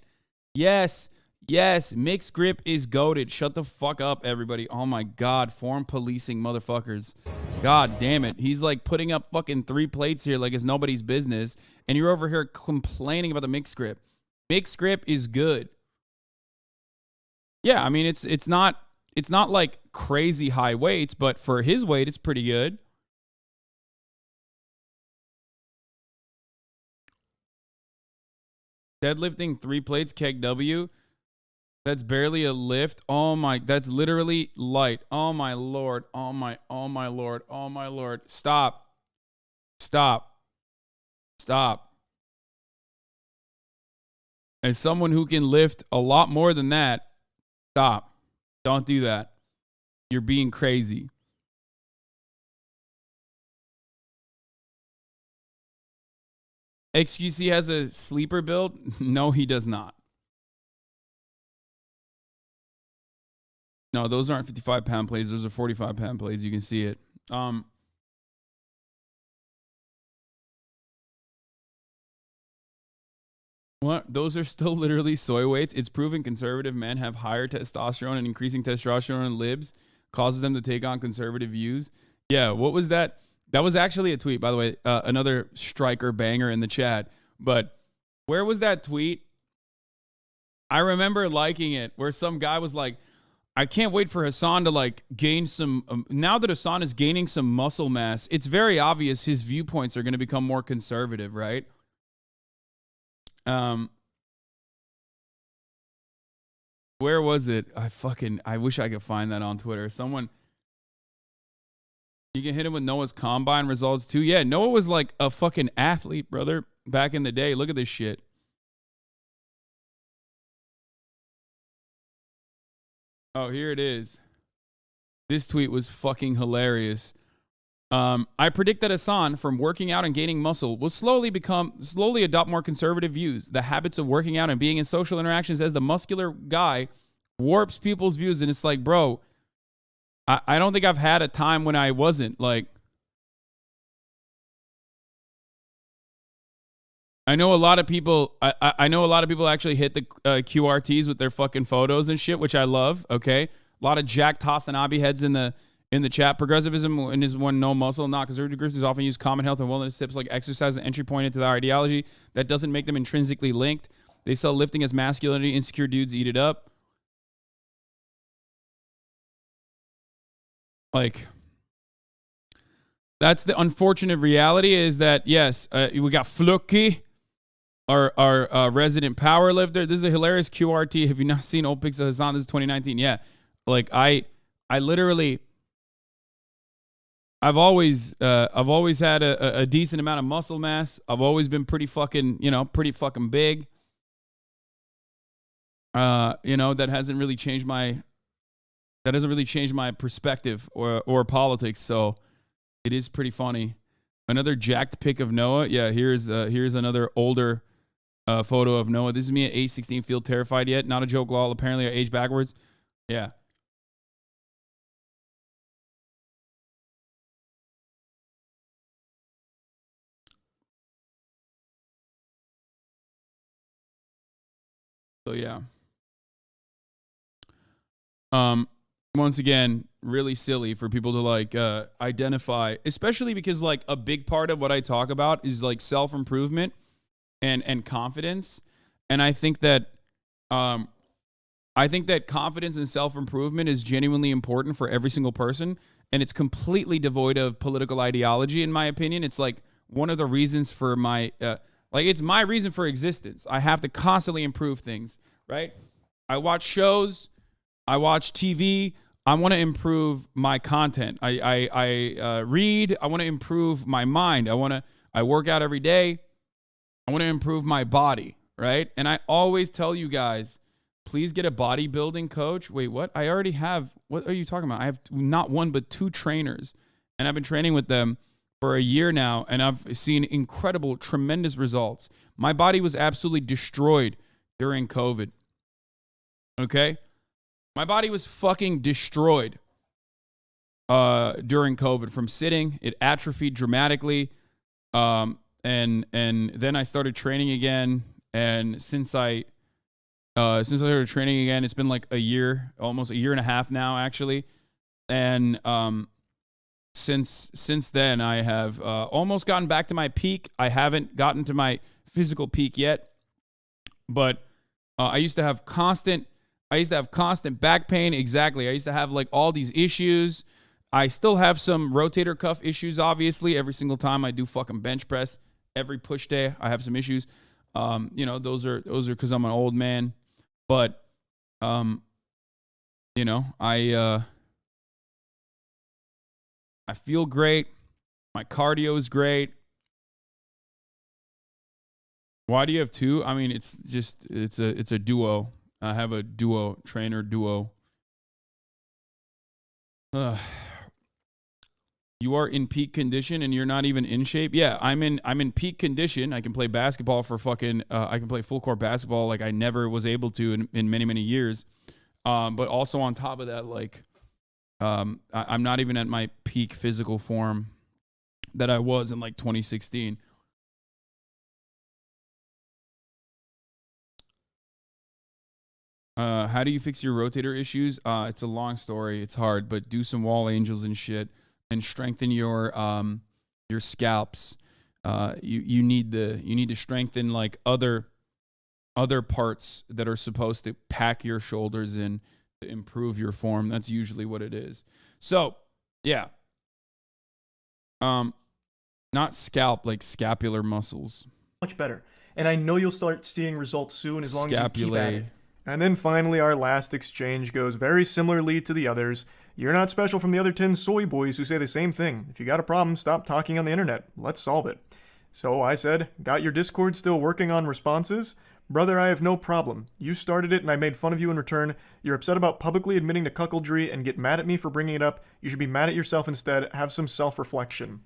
Yes, mixed grip is goated. Shut the fuck up, everybody. Oh my God, form policing motherfuckers. God damn it. He's like putting up fucking 3 plates here like it's nobody's business. And you're over here complaining about the mixed grip. Mixed grip is good. Yeah, I mean, it's not like crazy high weights, but for his weight, it's pretty good. Deadlifting 3 plates, keg W. That's barely a lift. Oh my, that's literally light. Oh my Lord. Oh my Lord. Oh my Lord. Stop. As someone who can lift a lot more than that, stop. Don't do that. You're being crazy. XQC has a sleeper build? No, he does not. No, those aren't 55-pound plays. Those are 45-pound plays. You can see it. What? Those are still literally soy weights. It's proven conservative men have higher testosterone, and increasing testosterone in libs causes them to take on conservative views. Yeah, what was that? That was actually a tweet, by the way. Another striker banger in the chat. But where was that tweet? I remember liking it where some guy was like, I can't wait for Hassan to like gain some. Now that Hassan is gaining some muscle mass, it's very obvious his viewpoints are going to become more conservative, right? Where was it? I wish I could find that on Twitter. Someone, you can hit him with Noah's combine results too. Yeah, Noah was like a fucking athlete, brother, back in the day. Look at this shit. Oh, here it is. This tweet was fucking hilarious. I predict that Hassan, from working out and gaining muscle, will slowly adopt more conservative views. The habits of working out and being in social interactions as the muscular guy warps people's views. And it's like, bro, I don't think I've had a time when I wasn't. Like, I know a lot of people. I know a lot of people actually hit the QRTs with their fucking photos and shit, which I love. Okay, a lot of jacked Hasanabi heads in the chat. Progressivism is one no muscle, not conservative groups often use common health and wellness tips like exercise and entry point into the ideology. That doesn't make them intrinsically linked. They sell lifting as masculinity. Insecure dudes eat it up. Like, that's the unfortunate reality. Is that yes, we got Flucky, our resident power lifter. This is a hilarious QRT. Have you not seen old pics of Hassan? This is 2019. Yeah, like I literally, I've always had a decent amount of muscle mass. I've always been pretty fucking big. That hasn't really changed my perspective or politics. So it is pretty funny. Another jacked pic of Noah. Yeah, here's another older photo of Noah. This is me at age 16. Feel terrified yet? Not a joke, lol. Apparently I age backwards. Yeah. So yeah. Once again, really silly for people to like identify, especially because like a big part of what I talk about is like self-improvement and confidence. And I think that confidence and self-improvement is genuinely important for every single person, and it's completely devoid of political ideology, in my opinion. It's like one of the reasons for my it's my reason for existence. I have to constantly improve things, right? I watch shows, I watch TV. I want to improve my content. I read. I want to improve my mind. I work out every day. I want to improve my body, right? And I always tell you guys, please get a bodybuilding coach. Wait, what? I already have. What are you talking about? I have not one but two trainers, and I've been training with them for a year now, and I've seen incredible, tremendous results. My body was absolutely destroyed during COVID. Okay? My body was fucking destroyed during COVID from sitting. It atrophied dramatically. And then I started training again. And since I started training again, it's been like a year, almost a year and a half now, actually. And since then, I have almost gotten back to my peak. I haven't gotten to my physical peak yet. But I used to have constant back pain. Exactly. I used to have like all these issues. I still have some rotator cuff issues, obviously. Every single time I do fucking bench press, every push day, I have some issues. Those are because I'm an old man. But, I feel great. My cardio is great. Why do you have two? I mean, it's a duo. I have a trainer duo. You are in peak condition and you're not even in shape. Yeah, I'm in peak condition. I can play basketball for fucking. I can play full court basketball like I never was able to in many years. But also on top of that, like, I'm not even at my peak physical form that I was in like 2016. How do you fix your rotator issues? It's a long story. It's hard, but do some wall angels and shit and strengthen your scalps. You need to strengthen like other other parts that are supposed to pack your shoulders in to improve your form. That's usually what it is. So, yeah. Not scalp, like scapular muscles. Much better. And I know you'll start seeing results soon as long as you keep at it. And then finally, our last exchange goes very similarly to the others. You're not special from the other 10 soy boys who say the same thing. If you got a problem, stop talking on the internet. Let's solve it. So I said, got your Discord still working on responses? Brother, I have no problem. You started it and I made fun of you in return. You're upset about publicly admitting to cuckoldry and get mad at me for bringing it up. You should be mad at yourself instead. Have some self-reflection.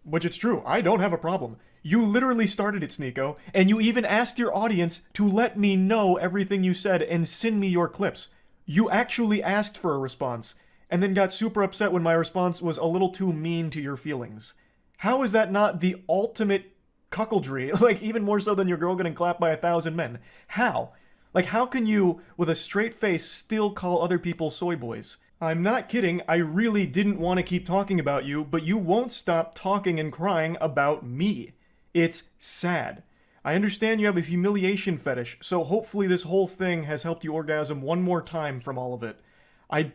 Which it's true. I don't have a problem. You literally started it, Sneako, and you even asked your audience to let me know everything you said and send me your clips. You actually asked for a response, and then got super upset when my response was a little too mean to your feelings. How is that not the ultimate cuckoldry? Like, even more so than your girl getting clapped by 1,000 men. How? Like, how can you, with a straight face, still call other people soy boys? I'm not kidding, I really didn't want to keep talking about you, but you won't stop talking and crying about me. It's sad. I understand you have a humiliation fetish, so hopefully this whole thing has helped you orgasm one more time from all of it. I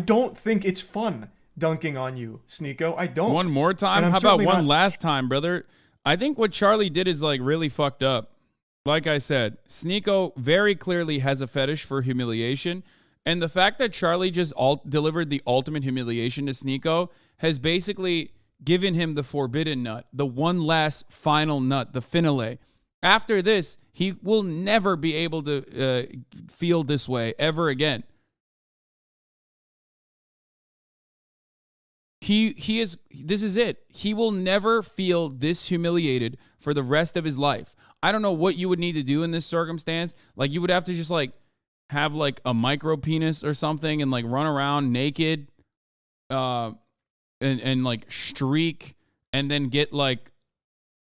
don't think it's fun dunking on you, Sneako. I don't. One more time? How about one last time, brother? I think what Charlie did is like really fucked up. Like I said, Sneako very clearly has a fetish for humiliation. And the fact that Charlie just delivered the ultimate humiliation to Sneako has basically given him the forbidden nut, the one last final nut, the finale. After this, he will never be able to feel this way ever again. This is it. He will never feel this humiliated for the rest of his life. I don't know what you would need to do in this circumstance. Like, you would have to just like have like a micro penis or something and like run around naked and like streak and then get like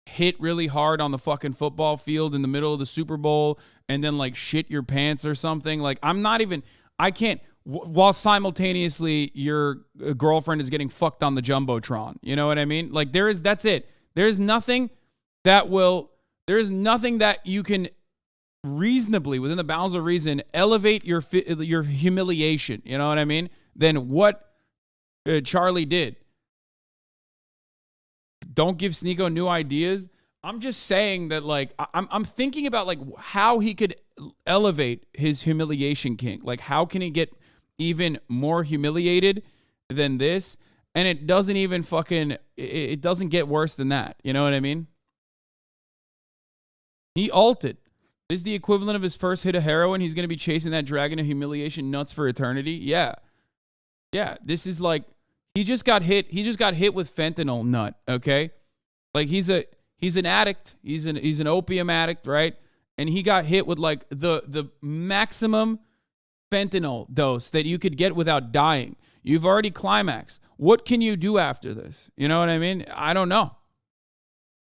hit really hard on the fucking football field in the middle of the Super Bowl and then like shit your pants or something. Like, I can't, while simultaneously your girlfriend is getting fucked on the Jumbotron. You know what I mean? Like, that's it. There's nothing that you can reasonably, within the bounds of reason, elevate your humiliation, you know what I mean, than what Charlie did. Don't give Sneako new ideas. I'm just saying that, like, I'm thinking about, like, how he could elevate his humiliation kink. Like, how can he get even more humiliated than this? And it doesn't even it doesn't get worse than that. You know what I mean? He ulted. This is the equivalent of his first hit of heroin. He's going to be chasing that dragon of humiliation nuts for eternity. Yeah. Yeah. This is like, he just got hit with fentanyl nut. Okay. Like, he's an addict. He's an opium addict, right? And he got hit with like the maximum fentanyl dose that you could get without dying. You've already climaxed. What can you do after this? You know what I mean? I don't know.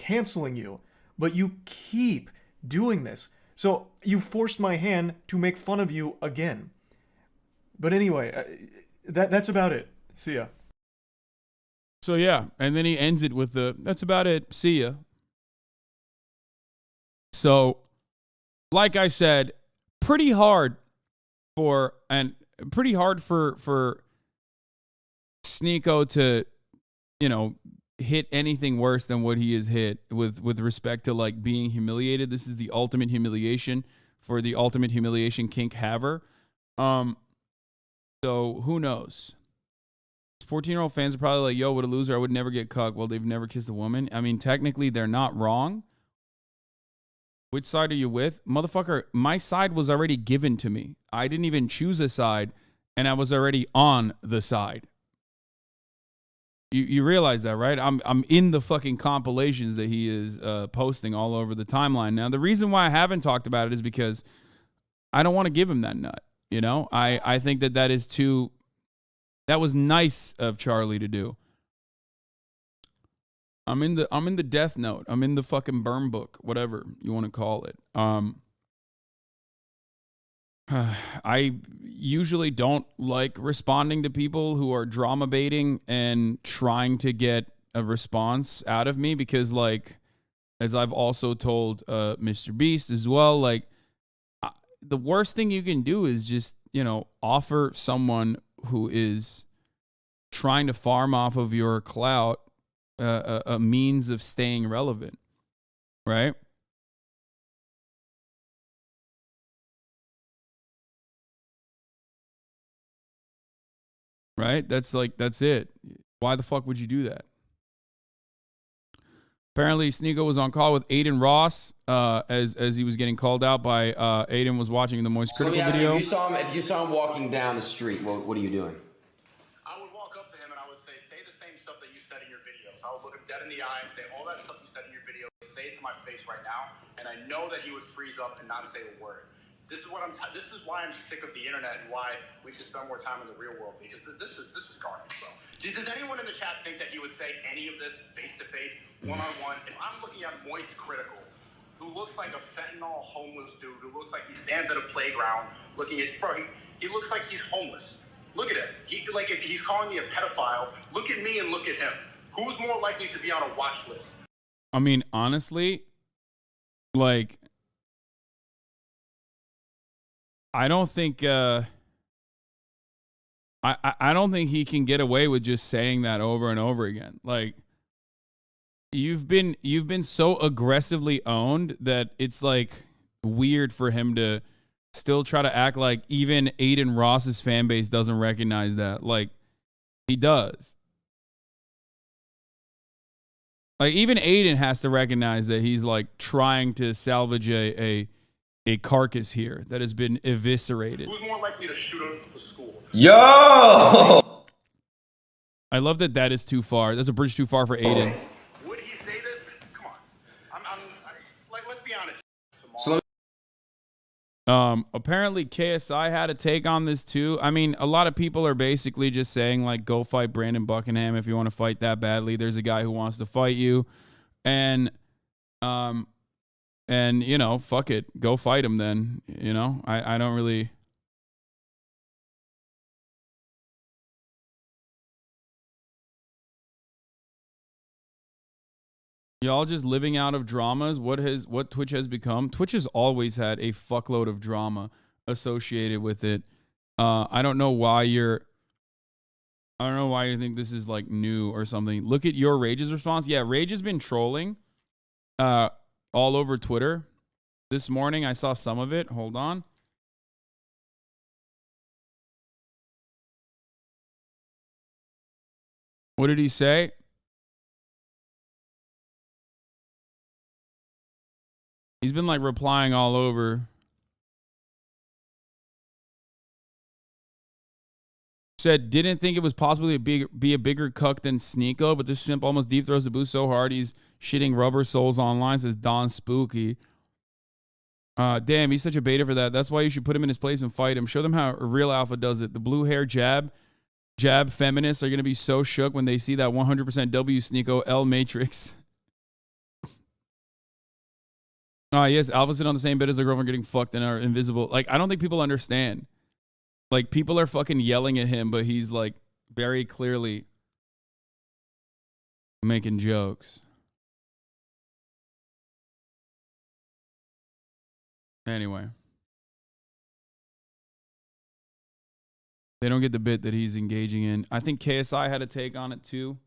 Canceling you, but you keep doing this. So you forced my hand to make fun of you again. But anyway, that's about it. See ya. So yeah, and then he ends it with that's about it. See ya. So, like I said, pretty hard for Sneako to, you know, hit anything worse than what he has hit with respect to like being humiliated. This is the ultimate humiliation for the ultimate humiliation kink haver. So who knows? 14-year-old fans are probably like, yo, what a loser. I would never get cucked. Well, they've never kissed a woman. I mean, technically they're not wrong. Which side are you with? Motherfucker, my side was already given to me. I didn't even choose a side, and I was already on the side. You realize that, right? I'm in the fucking compilations that he is posting all over the timeline. Now, the reason why I haven't talked about it is because I don't want to give him that nut. You know, I think that was nice of Charlie to do. I'm in the death note. I'm in the fucking burn book, whatever you want to call it. I usually don't like responding to people who are drama baiting and trying to get a response out of me because, like, as I've also told Mr. Beast as well, like the worst thing you can do is just, offer someone who is trying to farm off of your clout a means of staying relevant, right? Right? That's it. Why the fuck would you do that? Apparently, Sneako was on call with Aiden Ross as he was getting called out by Aiden was watching the MoistCr1TiKaL video. If you saw him walking down the street, what are you doing? I would walk up to him and I would say the same stuff that you said in your videos. I would look him dead in the eye and say all that stuff you said in your videos. Say it to my face right now, and I know that he would freeze up and not say a word. This is why I'm sick of the internet and why we should spend more time in the real world, because this is garbage, bro. Does anyone in the chat think that he would say any of this face-to-face, one-on-one? If I'm looking at MoistCr1TiKaL, who looks like a fentanyl homeless dude, who looks like he stands at a playground looking at, bro, he looks like he's homeless. Look at him. If he's calling me a pedophile, look at me and look at him. Who's more likely to be on a watch list? I mean, honestly, like, I don't think I don't think he can get away with just saying that over and over again. Like, you've been so aggressively owned that it's like weird for him to still try to act like even Aiden Ross's fan base doesn't recognize that. Like, he does. Like, even Aiden has to recognize that he's like trying to salvage a carcass here that has been eviscerated. Who's more likely to shoot up the school? Yo! I love that is too far. That's a bridge too far for Aiden. Would he say this? Come on. Let's be honest. Apparently KSI had a take on this too. I mean, a lot of people are basically just saying, like, go fight Brandon Buckingham if you want to fight that badly. There's a guy who wants to fight you. And fuck it. Go fight him then. I don't really. Y'all just living out of dramas. What Twitch has become. Twitch has always had a fuckload of drama associated with it. I don't know why you think this is like new or something. Look at your Rage's response. Yeah, Rage has been trolling all over Twitter. This morning I saw some of it. Hold on. What did he say? He's been like replying all over. Said, didn't think it was possibly be a bigger cuck than Sneako, but this simp almost deep throws the boost so hard he's shitting rubber soles online, says Don Spooky. Damn, he's such a beta for that. That's why you should put him in his place and fight him. Show them how a real alpha does it. The blue hair jab feminists are going to be so shook when they see that 100% W Sneako L Matrix. Yes, alpha's sit on the same bed as their girlfriend getting fucked and are invisible. Like, I don't think people understand. Like, people are fucking yelling at him, but he's like very clearly making jokes. Anyway. They don't get the bit that he's engaging in. I think KSI had a take on it too.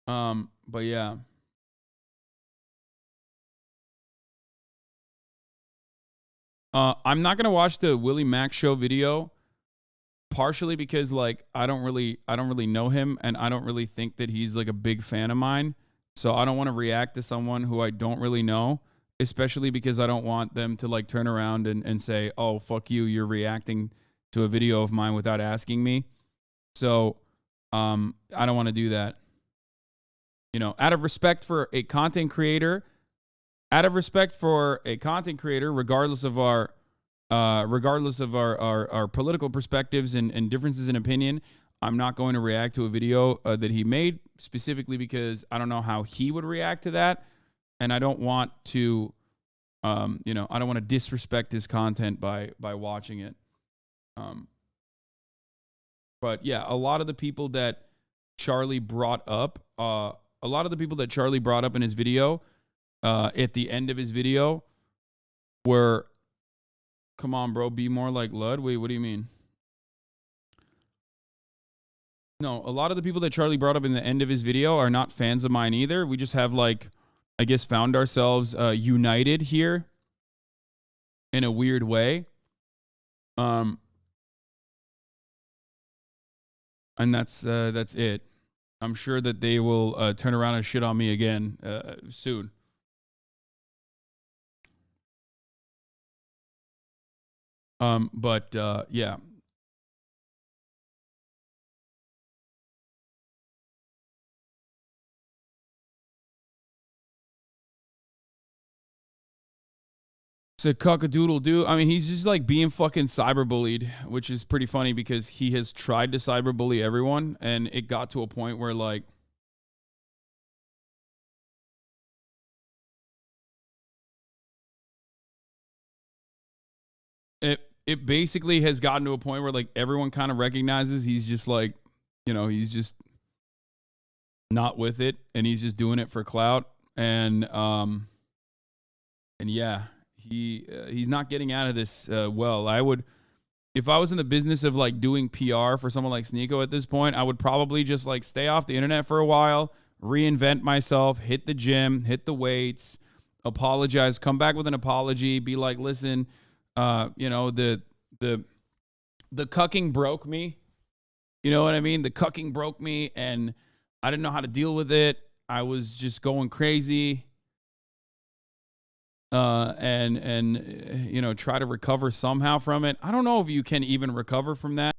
But yeah. I'm not gonna watch the Willie Mack show video, partially because like I don't really know him, and I don't really think that he's like a big fan of mine. So I don't want to react to someone who I don't really know, especially because I don't want them to like turn around and say, "Oh, fuck you, you're reacting to a video of mine without asking me." So I don't want to do that. Out of respect for a content creator. Regardless of our political perspectives and differences in opinion, I'm not going to react to a video that he made, specifically because I don't know how he would react to that, and I don't want to, I don't want to disrespect his content by watching it. But yeah, a lot of the people that Charlie brought up a lot of the people that Charlie brought up in his video, at the end of his video, were, come on, bro, be more like Lud. Wait, what do you mean? No, a lot of the people that Charlie brought up in the end of his video are not fans of mine either. We just have, like, I guess, found ourselves united here in a weird way. And that's it. I'm sure that they will turn around and shit on me again soon. But yeah. Said cock-a-doodle-doo. I mean, he's just like being fucking cyberbullied, which is pretty funny because he has tried to cyberbully everyone, and it got to a point where, like, it basically has gotten to a point where, like, everyone kind of recognizes he's just like, you know, he's just not with it, and he's just doing it for clout, and yeah. He's not getting out of this well. I would, if I was in the business of like doing PR for someone like Sneako at this point, I would probably just like stay off the internet for a while, reinvent myself, hit the gym, hit the weights, apologize, come back with an apology, be like, listen, you know, the cucking broke me. You know what I mean? The cucking broke me, and I didn't know how to deal with it. I was just going crazy. And you know, try to recover somehow from it. I don't know if you can even recover from that.